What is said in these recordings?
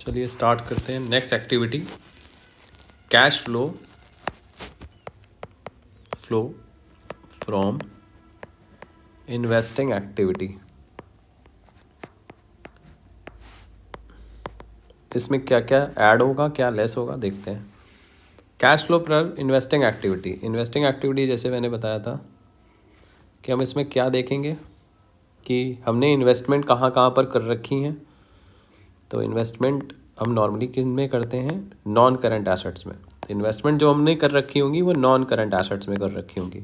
चलिए स्टार्ट करते हैं next activity, cash flow from investing activity. इसमें क्या क्या ऐड होगा, क्या लेस होगा, देखते हैं। कैश फ्लो पर इन्वेस्टिंग एक्टिविटी जैसे मैंने बताया था कि हम इसमें क्या देखेंगे कि हमने इन्वेस्टमेंट कहाँ कहाँ पर कर रखी हैं। तो इन्वेस्टमेंट हम नॉर्मली किन में करते हैं, नॉन करंट एसेट्स में। तो इन्वेस्टमेंट जो हमने कर रखी होंगी वो नॉन करंट एसेट्स में कर रखी होंगी,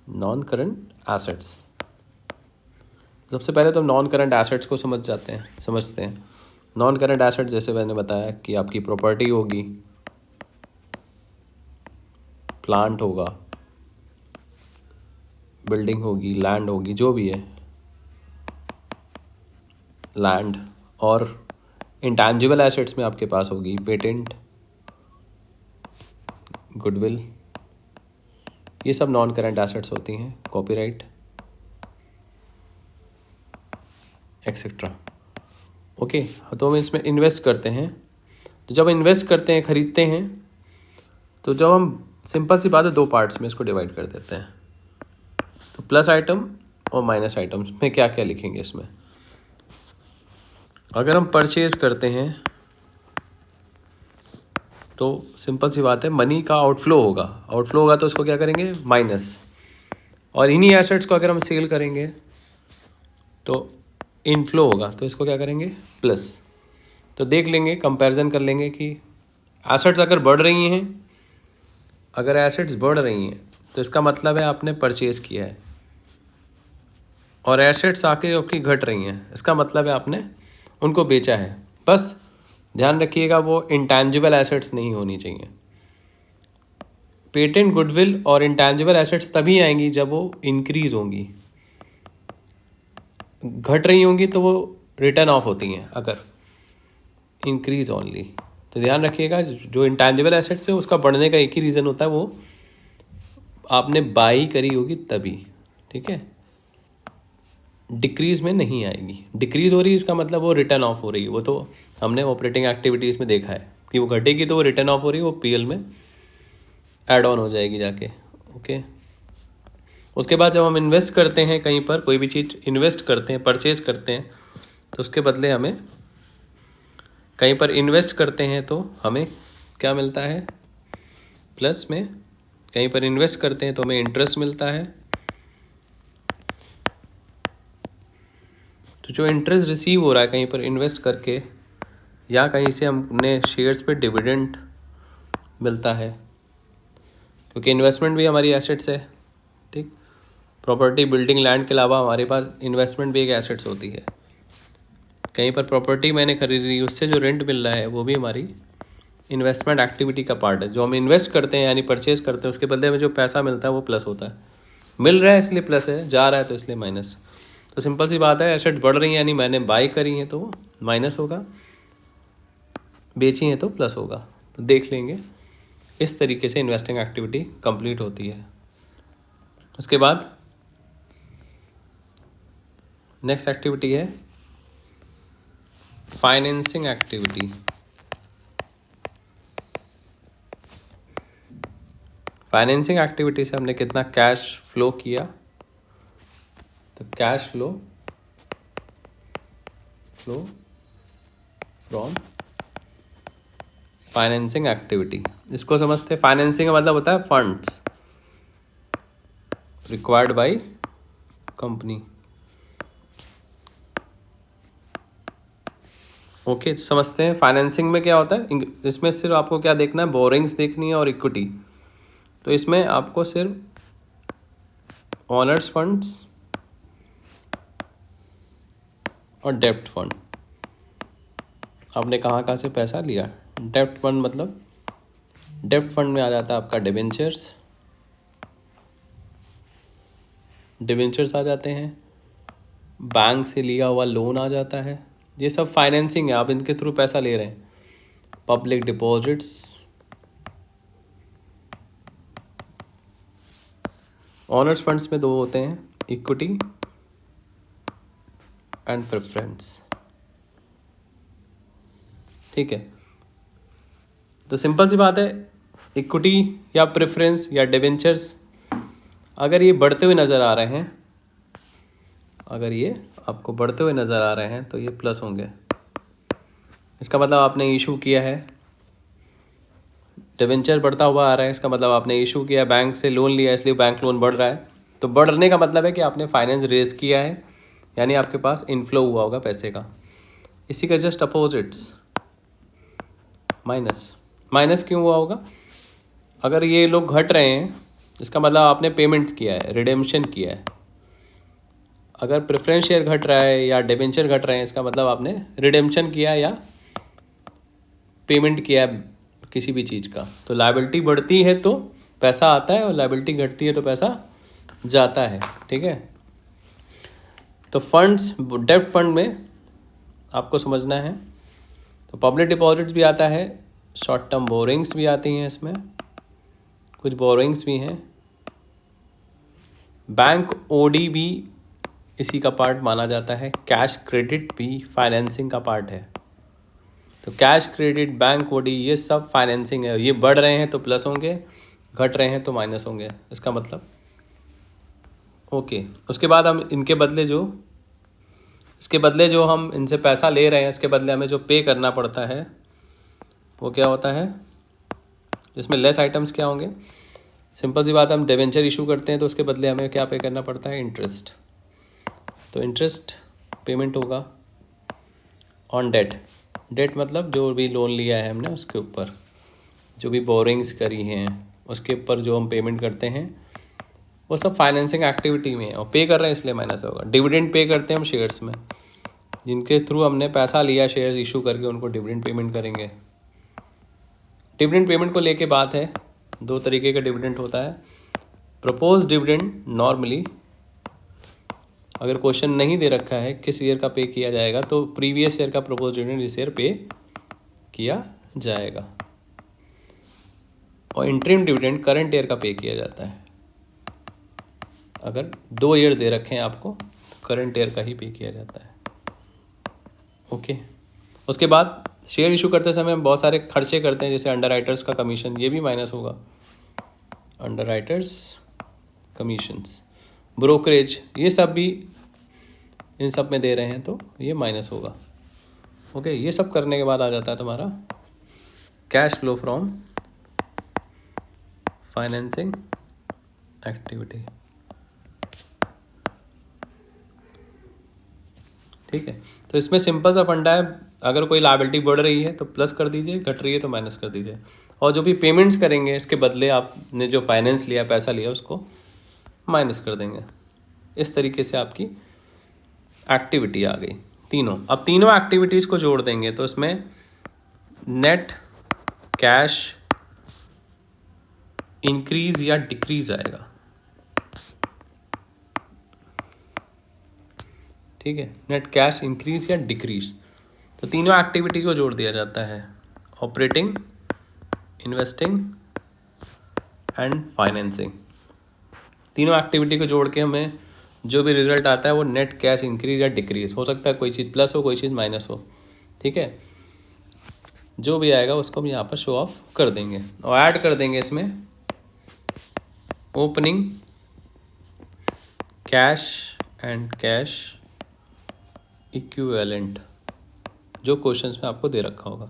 नॉन करंट एसेट्स। सबसे पहले तो नॉन करंट एसेट्स को समझते हैं। नॉन करंट एसेट जैसे मैंने बताया कि आपकी प्रॉपर्टी होगी, प्लांट होगा, बिल्डिंग होगी, लैंड होगी, जो भी है लैंड। और इंटैंजिबल एसेट्स में आपके पास होगी पेटेंट, गुडविल, ये सब नॉन करंट एसेट्स होती हैं, कॉपीराइट एक्सेट्रा। ओके, तो हम इसमें इन्वेस्ट करते हैं। तो जब इन्वेस्ट करते हैं, खरीदते हैं, तो जब हम सिंपल सी बात है, दो पार्ट्स में इसको डिवाइड कर देते हैं। तो प्लस आइटम और माइनस आइटम्स में क्या क्या लिखेंगे इसमें। अगर हम परचेज करते हैं तो सिंपल सी बात है, मनी का आउटफ्लो होगा तो उसको क्या करेंगे, माइनस। और इन्हीं एसेट्स को अगर हम सेल करेंगे तो इनफ्लो होगा, तो इसको क्या करेंगे, प्लस। तो देख लेंगे, कंपैरिजन कर लेंगे कि एसेट्स अगर बढ़ रही हैं, तो इसका मतलब है आपने परचेज किया है। और एसेट्स आके आपकी घट रही हैं, इसका मतलब है आपने उनको बेचा है। बस ध्यान रखिएगा वो इंटैंजिबल एसेट्स नहीं होनी चाहिए। पेटेंट, गुडविल और इंटैंजिबल एसेट्स तभी आएंगी जब वो इंक्रीज होंगी। घट रही होंगी तो वो रिटर्न ऑफ होती हैं, अगर इंक्रीज ओनली। तो ध्यान रखिएगा, जो इंटैंजिबल एसेट्स है उसका बढ़ने का एक ही रीज़न होता है, वो आपने बाई करी होगी तभी, ठीक है। डिक्रीज में नहीं आएगी। डिक्रीज हो रही है इसका मतलब वो रिटर्न ऑफ हो रही है। वो तो हमने ऑपरेटिंग एक्टिविटीज़ में देखा है कि वो घटेगी तो वो रिटर्न ऑफ हो रही है, वो पीएल में ऐड ऑन हो जाएगी जाके। ओके, उसके बाद जब हम इन्वेस्ट करते हैं कहीं पर, कोई भी चीज़ इन्वेस्ट करते हैं, परचेज करते हैं, तो उसके बदले हमें कहीं पर इन्वेस्ट करते हैं तो हमें क्या मिलता है, प्लस में। कहीं पर इन्वेस्ट करते हैं तो हमें इंटरेस्ट मिलता है। तो जो इंटरेस्ट रिसीव हो रहा है कहीं पर इन्वेस्ट करके, या कहीं से हमने शेयर्स पे डिविडेंड मिलता है, क्योंकि इन्वेस्टमेंट भी हमारी एसेट्स है, ठीक। प्रॉपर्टी, बिल्डिंग, लैंड के अलावा हमारे पास इन्वेस्टमेंट भी एक एसेट्स होती है। कहीं पर प्रॉपर्टी मैंने खरीदी, उससे जो रेंट मिल रहा है वो भी हमारी इन्वेस्टमेंट एक्टिविटी का पार्ट है। जो हम इन्वेस्ट करते हैं यानी परचेज करते हैं, उसके बदले में जो पैसा मिलता है वो प्लस होता है। मिल रहा है इसलिए प्लस है, जा रहा है तो इसलिए माइनस। तो सिंपल सी बात है, एसेट बढ़ रही है यानी मैंने बाई करी है तो माइनस होगा, बेची है तो प्लस होगा। तो देख लेंगे, इस तरीके से इन्वेस्टिंग एक्टिविटी कंप्लीट होती है। उसके बाद नेक्स्ट एक्टिविटी है फाइनेंसिंग एक्टिविटी। फाइनेंसिंग एक्टिविटी से हमने कितना कैश फ्लो किया, तो cash flow from financing activity, इसको समझते हैं। फाइनेंसिंग का मतलब होता है funds required by company. Okay, समझते हैं फाइनेंसिंग में क्या होता है। इसमें सिर्फ आपको क्या देखना है, बोरिंग्स देखनी है और इक्विटी। तो इसमें आपको सिर्फ ऑनर्स फंड्स और डेप्ट फंड, आपने कहाँ से पैसा लिया। डेप्ट फंड मतलब, डेप्ट फंड में आ जाता है आपका डिवेंचर्स आ जाते हैं, बैंक से लिया हुआ लोन आ जाता है। ये सब फाइनेंसिंग है, आप इनके थ्रू पैसा ले रहे हैं। पब्लिक डिपॉजिट्स, ऑनर्स फंड्स में दो होते हैं, इक्विटी एंड प्रेफरेंस। ठीक है, तो सिंपल सी बात है, इक्विटी या प्रेफरेंस या डिवेंचर्स अगर ये बढ़ते हुए नज़र आ रहे हैं, अगर ये आपको बढ़ते हुए नज़र आ रहे हैं तो ये प्लस होंगे। इसका मतलब आपने इशू किया है, डिवेंचर बढ़ता हुआ आ रहा है, इसका मतलब आपने इशू किया, बैंक से लोन लिया, इसलिए बैंक लोन बढ़ रहा है। तो बढ़ने का मतलब है कि आपने फाइनेंस रेज किया है, यानी आपके पास इनफ्लो हुआ होगा पैसे का। इसी का जस्ट अपोजिट्स माइनस। माइनस क्यों हुआ होगा? अगर ये लोग घट रहे हैं इसका मतलब आपने पेमेंट किया है, रिडेम्पशन किया है। अगर प्रेफरेंस शेयर घट रहा है या डिबेंचर घट रहे हैं इसका मतलब आपने रिडेम्पशन किया या पेमेंट किया है किसी भी चीज़ का। तो लायबिलिटी बढ़ती है तो पैसा आता है और लायबिलिटी घटती है तो पैसा जाता है। ठीक है, तो फंड्स, डेब्ट फंड में आपको समझना है, तो पब्लिक डिपॉजिट्स भी आता है, शॉर्ट टर्म बोरिंग्स भी आती हैं, इसमें कुछ बोरिंग्स भी हैं, बैंक ओडी भी इसी का पार्ट माना जाता है, कैश क्रेडिट भी फाइनेंसिंग का पार्ट है। तो कैश क्रेडिट, बैंक ओडी, ये सब फाइनेंसिंग है। ये बढ़ रहे हैं तो प्लस होंगे, घट रहे हैं तो माइनस होंगे, इसका मतलब ओके। उसके बाद हम इनके बदले जो, इसके बदले जो हम इनसे पैसा ले रहे हैं, इसके बदले हमें जो पे करना पड़ता है वो क्या होता है, जिसमें लेस आइटम्स क्या होंगे। सिंपल सी बात है, हम डिवेंचर इशू करते हैं तो उसके बदले हमें क्या पे करना पड़ता है, इंटरेस्ट। तो इंटरेस्ट पेमेंट होगा ऑन डेट। डेट मतलब जो भी लोन लिया है हमने उसके ऊपर, जो भी बोरिंग्स करी हैं उसके ऊपर जो हम पेमेंट करते हैं वो सब फाइनेंसिंग एक्टिविटी में है, और पे कर रहे हैं इसलिए माइनस होगा। डिविडेंड पे करते हैं हम शेयर्स में, जिनके थ्रू हमने पैसा लिया शेयर्स इशू करके, उनको डिविडेंड पेमेंट करेंगे। डिविडेंड पेमेंट को लेके बात है, दो तरीके का डिविडेंड होता है। प्रपोज डिविडेंड, नॉर्मली अगर क्वेश्चन नहीं दे रखा है किस ईयर का पे किया जाएगा तो प्रीवियस ईयर का प्रपोज डिविडेंड इस ईयर पे किया जाएगा, और इंटरिम डिविडेंड करंट ईयर का पे किया जाता है। अगर 2 ईयर दे रखे हैं आपको, करंट ईयर का ही पे किया जाता है। ओके, उसके बाद शेयर इशू करते समय हम बहुत सारे खर्चे करते हैं, जैसे अंडर राइटर्स का कमीशन, ये भी माइनस होगा। अंडर राइटर्स कमीशंस, ब्रोकरेज, ये सब भी इन सब में दे रहे हैं तो ये माइनस होगा। ओके, ये सब करने के बाद आ जाता है तुम्हारा cash flow from financing activity. ठीक है, तो इसमें सिंपल सा फंडा है, अगर कोई लायबिलिटी बढ़ रही है तो प्लस कर दीजिए, घट रही है तो माइनस कर दीजिए, और जो भी पेमेंट्स करेंगे इसके बदले आपने जो फाइनेंस लिया, पैसा लिया, उसको माइनस कर देंगे। इस तरीके से आपकी एक्टिविटी आ गई तीनों। अब तीनों एक्टिविटीज़ को जोड़ देंगे तो इसमें नेट कैश इंक्रीज या डिक्रीज आएगा। ठीक है, नेट कैश इंक्रीज या डिक्रीज, तो तीनों एक्टिविटी को जोड़ दिया जाता है, ऑपरेटिंग, इन्वेस्टिंग एंड फाइनेंसिंग। तीनों एक्टिविटी को जोड़ के हमें जो भी रिजल्ट आता है वो नेट कैश इंक्रीज या डिक्रीज हो सकता है, कोई चीज़ प्लस हो, कोई चीज़ माइनस हो। ठीक है, जो भी आएगा उसको हम यहाँ पर शो ऑफ कर देंगे और ऐड कर देंगे इसमें opening cash and cash equivalent, जो क्वेश्चंस में आपको दे रखा होगा,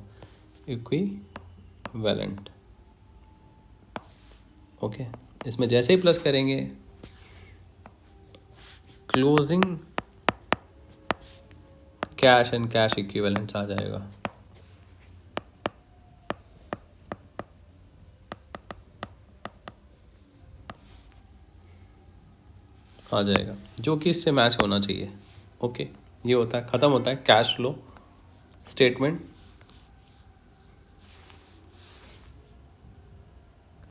इक्विवेलेंट। ओके, इसमें जैसे ही प्लस करेंगे closing cash and cash equivalents आ जाएगा। आ जाएगा जो कि इससे मैच होना चाहिए। ओके, ये होता है, ख़त्म होता है कैश फ्लो स्टेटमेंट